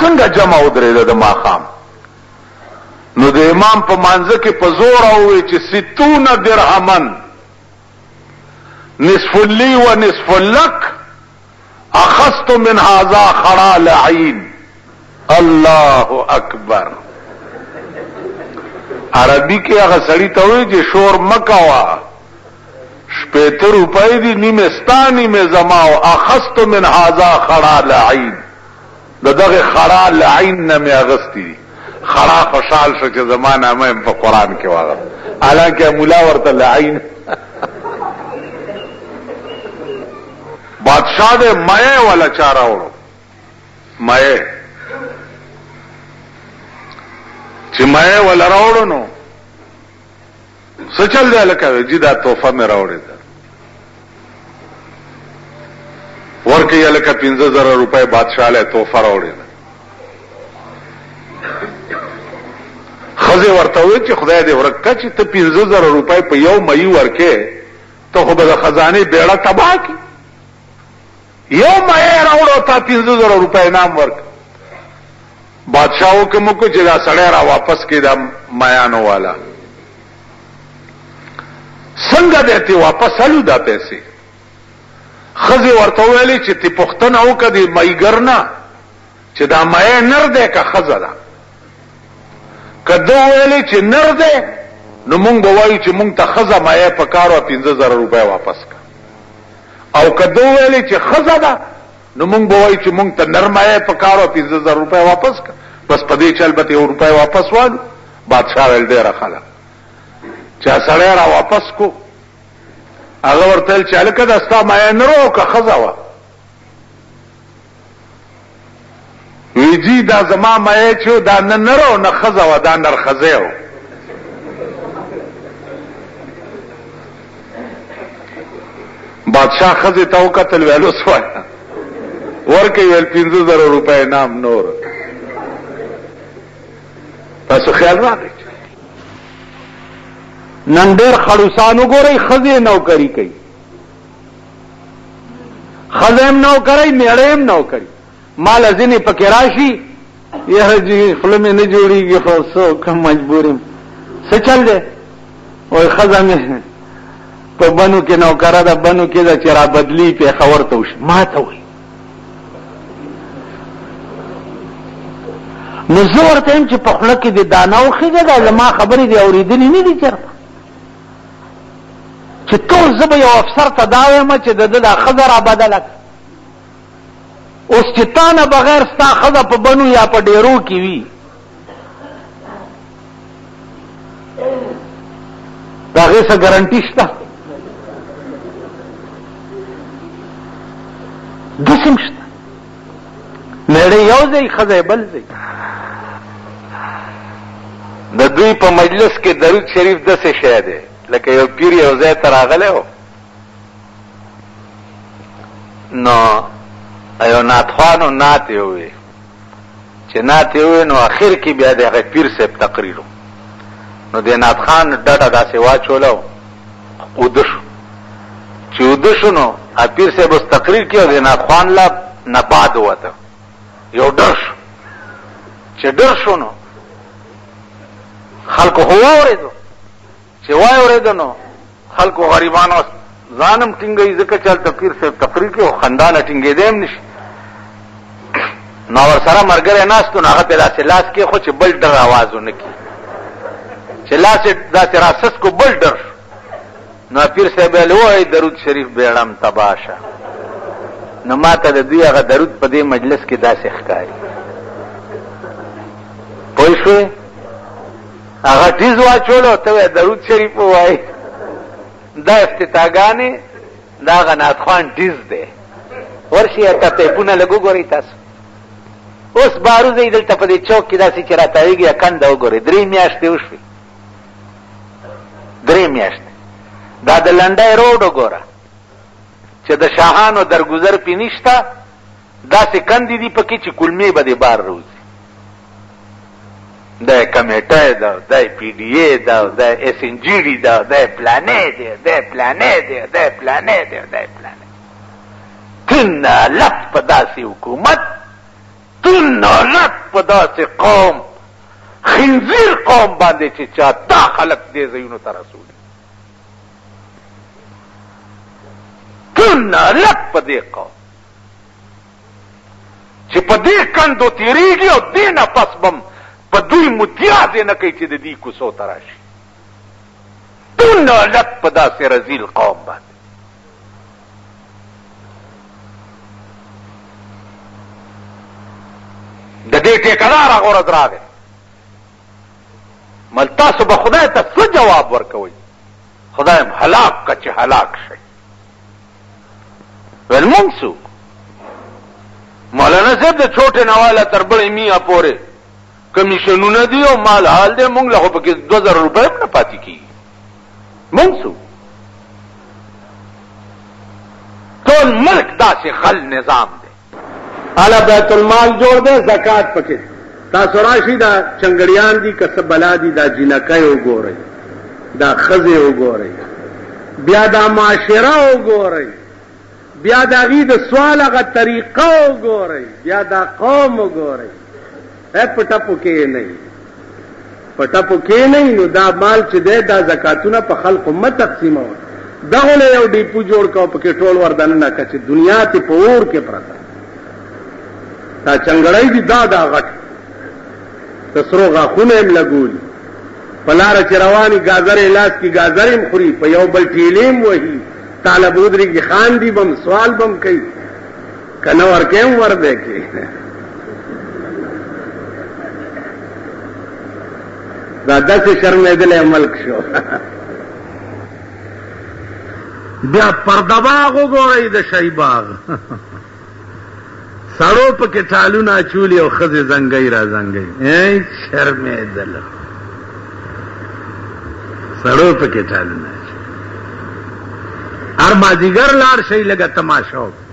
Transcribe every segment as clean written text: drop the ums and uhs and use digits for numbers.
څنګه جمع ودرېده د ماښام. نو د امام په مانځه کې په زور ووی چې 60 درهمن نصف لی و نصف لک اخذت من هذا خڑا لعین. الله اکبر. عربی کې هغه سړی ته وایي چې شور مکوا، 70 روپۍ دي، نیمه ستا نیمه زما، او اخذت من هذا خڑا لعین. دغه خڑا لعین نه مې اغستی دي. خڑا خوشحال شو چې زما نامه په قران کې واغ، حالانکه مولا ورته لعین. بادشاہ دے مئے والا چارہ وړو، مئے چې مئے والا راوړو نو څه چل دی لکه جی دا تحفه مې راوړې ده، ورکه یې لکه 15,000 روپۍ بادشاہ له تحفه راوړې ده. خزه ورته وی چې خدای دې ورکه چې ته 15,000 روپۍ په یو مئی ورکه ته خو به د خزانه بیړه تباہ کی. یو مئے راوړو تا 15,000 روپۍ نام ورک. بادشاہ حکم کو چې دا سړی را واپس کړي دا میانو والا. څنګه دې واپس الو دا پیسې؟ خزه ورته ویلي چې تی پښتنه وکړي مېګر نه چې دا مئے نر دې کا خزه ده. کدو ویلي چې نر دې نو مونږ وایو چې مونږ ته خزه مئے پکارو 15,000 روپۍ واپس کا. او کدو ویلی چې خزه ده نو مونږ به وایو چې مونږ ته نرمایه پکارو 15,000 روپۍ واپس کا. بس په دې چل به 1 روپۍ واپس والو. بادشاہ ول ډیره خلا چا سړی را واپس کو. هغه ورته چې الکه دا ستا مایه نرو که خزه وا؟ ویجی دا زما مایه چې دا نه نرو نه خزه وا، دا نر خزه و. بادشاہ خزه ته وکتل ویلو سوال ورکه ویل 15,000 روپۍ نام نور. تاسو خیال راغی نن ډېر خړوسانو ګورئ خزه نوکری کوي، خزه هم نوکری میړه هم نوکری. مال ځینې پکې راشي یاره جی خله مې نه جوړیږي خو څه کوم مجبورم څه چل دی وای خزه مې په بنو کې نوکره ده، بنو کې ده چې را بدلی پېښور ته وشي. ما ته وایي نو زه ورته یم چې په خوله کې د دانه وخېږه ده، زما خبرې دې اورېدلې نه دي چېرته چې ټول زه به یو افسر ته دا وایم چې د ده دا ښځه را بدله کړه. اوس چې تا نه بغیر ستا ښځه په بنو یا په ډېرو کې وي د هغې څه ګرنټي شته؟ دسم شته. میړه یو ځای ښځه بل ځای. د دوی په مجلس کې درود شریف داسې شی دی لکه یو پیر یو ځای ته راغلی و، نو یو نعتخوانو نعت یې ووی چې نعت یې ووی نو اخر کې بیا د هغه پیر صاحب تقریر و. نو د نعتخوان ډډه داسې واچوله اوده شو. چې اوده شو نو پیر صاحب اوس تقریر کې او د نعتخوان لا نباد وته یو ډر شو. چې ډر شو نو خلکو هو اورېدو چې وای اورېدو نو خلکو غریبانو ځانم ټینګوي ځکه چې هلته پیر صاحب تقریر کې او خندا نه ټینګېدی هم نشي. نو ورسره ملګری ناست نو هغه پې داسې لاس کېښود چې بل ډر آواز ونه کړي، چې لاس یې داسې راسس کو بل ډر شو. نو پیر صاحب ویل وایي درود شریف بیړم تباه شه. نو ما ته د دوی هغه درود په دې مجلس کې داسې ښکاري. پوه شوې؟ هغه ټیز واچولو ته وایي درود شریف ووایي. دا افتتاحګانې دا هغه نعتخوان ټیز دی. ورشي ته پیپونه لږ وګورئ تاسو. اوس باروزئ دلته په دې چوک کې داسې چې راتاویږي کنده وګورئ. 3 میاشتې وشوې، 3 میاشتې. دا د لنډی روډ وګوره چې د شاهانو درګذر پې نشته، داسې کندې دي پکې چې کلمې به دې بار روزي. دا کمیټه ده، دا پی ډي اے ده، دا اس ان جي ډي ده، دا پلانې دی، دا پلانې دی، دا پلانې دی، دا پلانې. تن لف په داسې حکومت تو نالت په داسې قوم خنزیر قوم باندې چې چا دا خلق دې ځایونو ته رسولي، تو نالت په دې قوم چې په دې کندو تیریږي او دې نه پس بم په دوی متیازې نه کوي چې د دې کوڅو ته راشي. تو نالت په داسې رذیل قوم باندې. د دې ټیکدار غرض راغی مل تاسو به خدای ته څه جواب ورکوئ؟ خدایم هلاک که چې هلاک شئ. ویل مونږ څوک؟ مولانا صاحب د چوټې نواله تر بړې میا پورې کمیشنونه دي او مال حال دی، مونږ له خو پکې 2000 روپۍ هم نه پاتې کېږي. مونږ څوک؟ ټول ملک داسې غل نظام دی. اعلی بیت المال جوړ دے، زکات پکې تاسو راشي دا چنګړیان دي که څه بلا دي، دا جنکۍ وګورئ، دا ښځې وګورئ، بیا دا معاشره وګورئ، بیا د هغې د سوال هغه طریقه وګورئ، بیا دا قوم وګورئ. په ټپو کې نه په ټپو کې نه نو دا مال چې دی دا زکاتونه په خلقو مه تقسیموه. دغه له یو ډیپو جوړ کړه پکې ټول وردننه کړه چې دنیا ته په اور کې پرته دا چنګړی دي، دا غټ د سرو غاښونه هم لګولي، په لاره چې رواني ګازرې لاس کې ګازرې هم خوري، په یو بل ټیلې هم وهي، طالب ودرېږي خاندي بم سوال بم کوي، که نه ورکې هم ورده کې. دا داسې شرمېدلی ملک شو. بیا پرده باغ وګورئ د شی باغ، سړو پکې ټالونه اچولي او ښځې زنګۍ را زنګۍ. شرمېدل، سړو پکې ټالونه اچولي. هر مازدیګر لاړ شئ لږه تماشه وکړئ،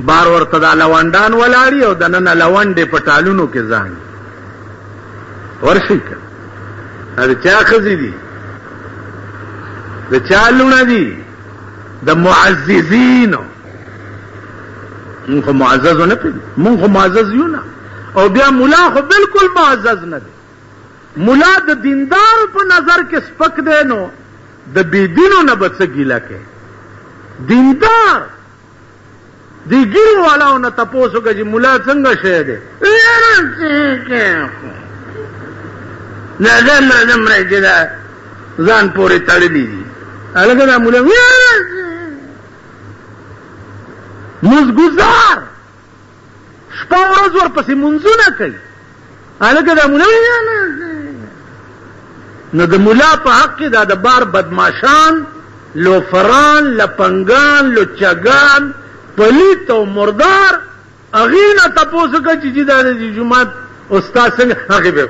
بار ورته دا لونډان ولاړي او دننه لونډې په ټالونو کې ځاڼي. ورشئ که د چا ښځې دي، د چا لونه دي؟ د معززینو. مونږ خو معززو نه پېژنو، مونږ خو معزز یو نه. او بیا ملا خو بالکل معزز نه دی. ملا د دیندارو په نظر کې سپک دی، نو د بېدینو نه به څه ګیله کوي؟ دیندار دی ګیرو والاو نه تپوس وکړه چې ملا څنګه شی دی؟ نظم رای چې دا ځان پورې تړلي دي. هلکه دا ملا مزګزار شپه ورځ ورپسې منځونه کوي. هلکه دا ملا نو د ملا په حق کې دا د بار بدماشان، لوفران، لپنګان، لچګان، پلیت او مردار هغې نه تپوس وکړه چې دا د جومات استاد څنګه؟ هغې به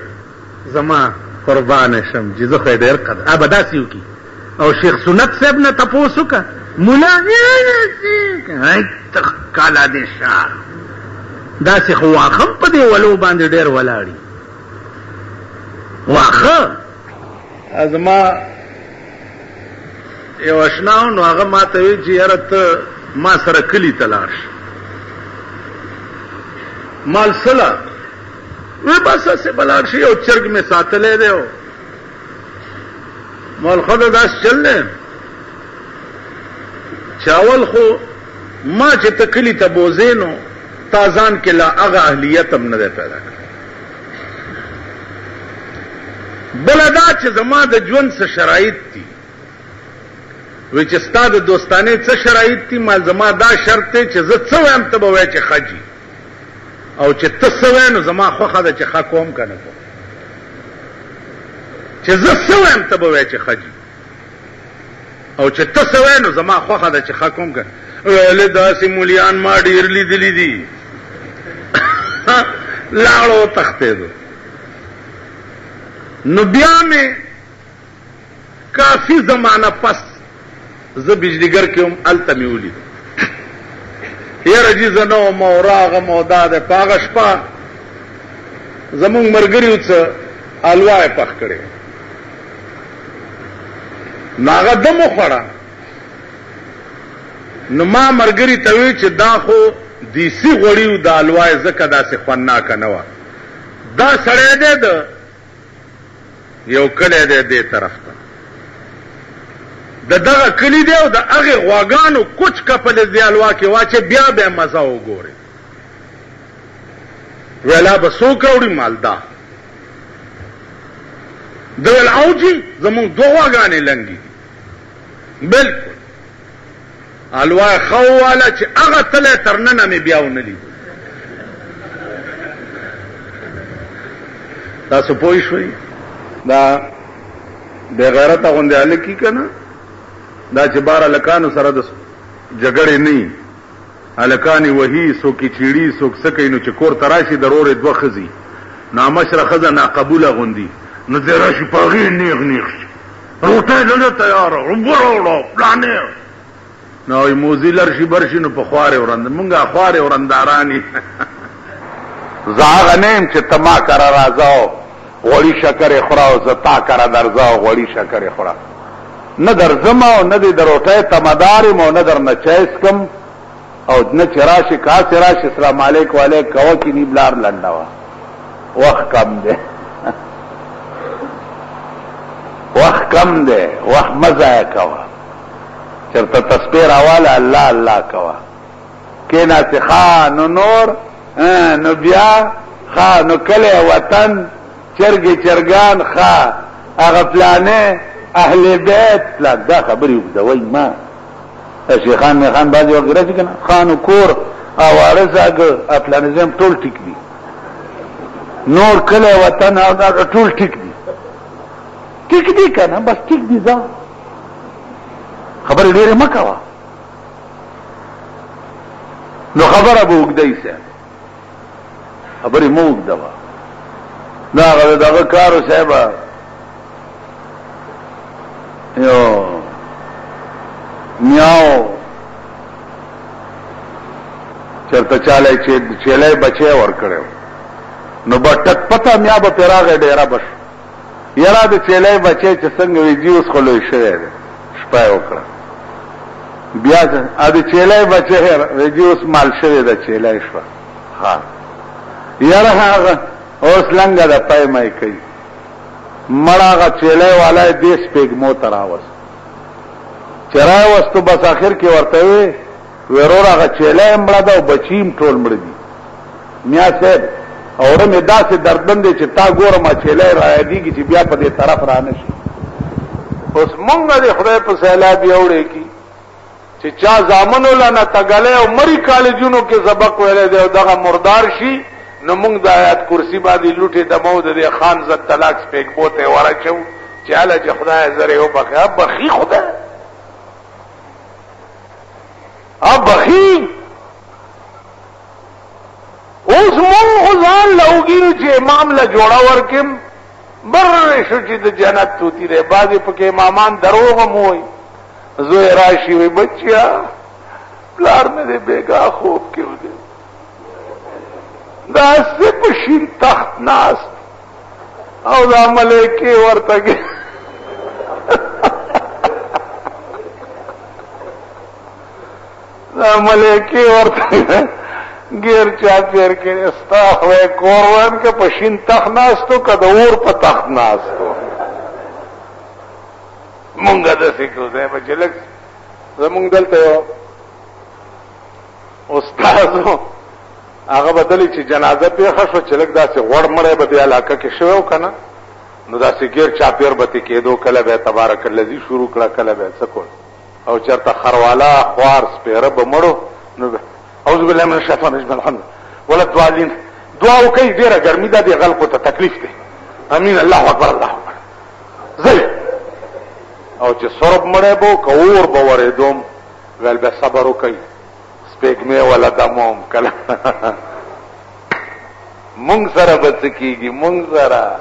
زما قربانه شم چې زه خو یې ډېر قدر به داسې وکړي. او شیخ سنت صاحب نه تپوس وکړه، ملا کالا دې شار داسې خو واښه هم په دې ولو باندې ډېر ولاړي. واښه زما یو اشنا و، نو هغه ما ته وایي چې یاره ته ما سره کلي ته لاړ شه. مال صله وی بس هسې به لاړ شي، یو چرګ مې ساتلی دی و مال ښه ده داسې چل دی چې اول خو ما چې ته کلي ته بوځې نو تا ځان کې لا هغه اهلیت هم نه دی پیدا کړی. بله دا چې زما د ژوند څه شرایط دي، وی چې ستا د دوستانې څه شرایط دي؟ مال زما دا شرط دی چې زه څه وایم ته به وایې چې ښه جي، او چې ته څه وایې نو زما خوښه ده چې ښه کوم که نه کوم. چې زه څه وایم ته به وایې چې ښه جي، او چې ته څه وایې نو زما خوښه ده چې ښه کوم که. ویلې داسې مولیان ما ډېر لیدلي دي. لاړو تښتېدو. نو بیا مې کافي زمانه پس زه بجلیګر کې هم هلته مې ولید. یاره جي زه نه وم او راغم او دا دی. په هغه شپه زمونږ ملګري څه حلوا یې پخ کړې، نو هغه دم وخوړه. نو ما ملګري ته وی چې دا خو دیسی غوړیو د الوای زکه داسې خوندناکه نه وه. دا سړی دی د یو کلی دی دې طرف ته، د دغه کلی دی او د هغې غواګانو کوچ کپلې دې الوا کې واچې بیا بیا مزه وګورې. ویلا به څوک راوړي؟ مالدا. د ویل اوجي زمونږ دوه غواګانې لنګې دي. بلکل الوا ښه وواله چې هغه تلی تر ننه مې بیا ونه لید. تاسو پوه شوئ دا بې غیرته غوندې هلکي که نه، دا چې بار هلکانو سره د جګړې نه وي، هلکان یې وهي، څوک یې چیړي، څوک څه کوي، نو چې کور ته راشي د رورې دوه ښځې نامشره ښځه ناقبوله غوندي، نو ځای راشي په هغې نیغ نیغ شي، روټۍ دلته تیاره، اوبه راوړه، پلانې، نو وایي موزي لر شي بر شي، نو په خوارې ورند مونږ خوارې ورنداران یې. زه هغه نه یم چې ته ما کره راځه او غوړي شکرې خوره او زه تا کره درځه او غوړي شکرې خوره. نه درځم او نه دې د روټۍ تمدار یم او نه درنه چای څکم او نه چې راشي کاسې راشي سلام علیک والیک کوه کې نی بلار لنډه وه. وخت کم دی، وخت کم دی، وخت مه ضایع کوه. چرته تسبیح راواله الله الله کوه. کېناستې ښه نو نور نو بیا ښه نو کلی وطن چرګې چرګان ښه هغه پلانې اهل بیت پلان دا خبرې اوږدوئ ما شیخان میخان بعضې وخت راشي که نه خانو کور اواره زاګه پلانې ځایم ټول ټیک دي، نور کلی وطن ټول ټیک دي، ټیک دي که نه بس ټیک دي. ځه خبرې ډېرې مه کوه نو خبره به اوږدئ صاحب، خبرې مه اوږدوه. دا هغه دغه کارو صاحبه یو میاو چرته چاله چیلې بچی ورکړو نو به ټک پته میا به پرې راغی ډېره بش یاره د چیلې بچی چې څنګه وي جي اوس خو لوی شوی دی. شپه یې وکړه بیا د چیلې بچی وي جي اوس مال شوی ده چیلې شوه. ها یاره هغه اوس لنګه د پای مای کوي مړه هغه چیلې والا یې دې سپېږمو ته راوست چې راوستو بس آخر کې ورته وی ورور هغه چیلې هم مړه ده او بچي هم ټول مړه دي. میا صاحب اوره مې داسې دردمن دی چې تا ګورم چیلې رایادېږي چې بیا په دې طرف را نه شي. اوس مونږ د خدای په سیلاب یوړې کې چې چا زامنو لنه تګلی او مری کالجونو کې سبق ویلی دی او دغه مردار شي نو مونږ د آیات کرسي باندې لوټې دمو د دې خان زد طلاق سپېږمو ته یې ورچو چې هله چې خدای زرې وبخي. بخي خدای بخي. اوس مونږ خو ځان لوګینو چې امام له جوړه ورکم بر شو چې د جنت توتی دی. بعضې پکې امامان دروغ هم وایي. زوی راشي وی بچیا پلار مې دې بیګا خوب کې و دی دا څه په شین تخت ناست او دا ملایکې ورته دا ملایکې ورته ګیر چاپېر کړي ستا خدای کور وایم که په شین تخت ناستو که د اور په تخت ناستو. مونږ داسې کوو دی به چې لږ زمونږ دلته یو استازو هغه به دلې چې جنازه پېښه شوه چې لږ داسې غوړ مړی به دې علاقه کې شوی و که نه نو داسې ګیر چاپېر به تې کېدو. کله به یې تبارک الذي شروع کړه کله به یې څه کړ او چېرته خرواله خوار سپېره به مړو نو به اعوذ بالله من الشیطان الرجیم الحمد ولا الضالین دعا وکئ. ډېره ګرمي ده دې خلقو ته تکلیف دی. امین الله اکبر الله اکبر. زه او چې سرب مړی به که اور به ورېدوم ویل بیا صبر وکئ سپېږمې وله دموم کله مونږ سره به څه کېږي مونږ سره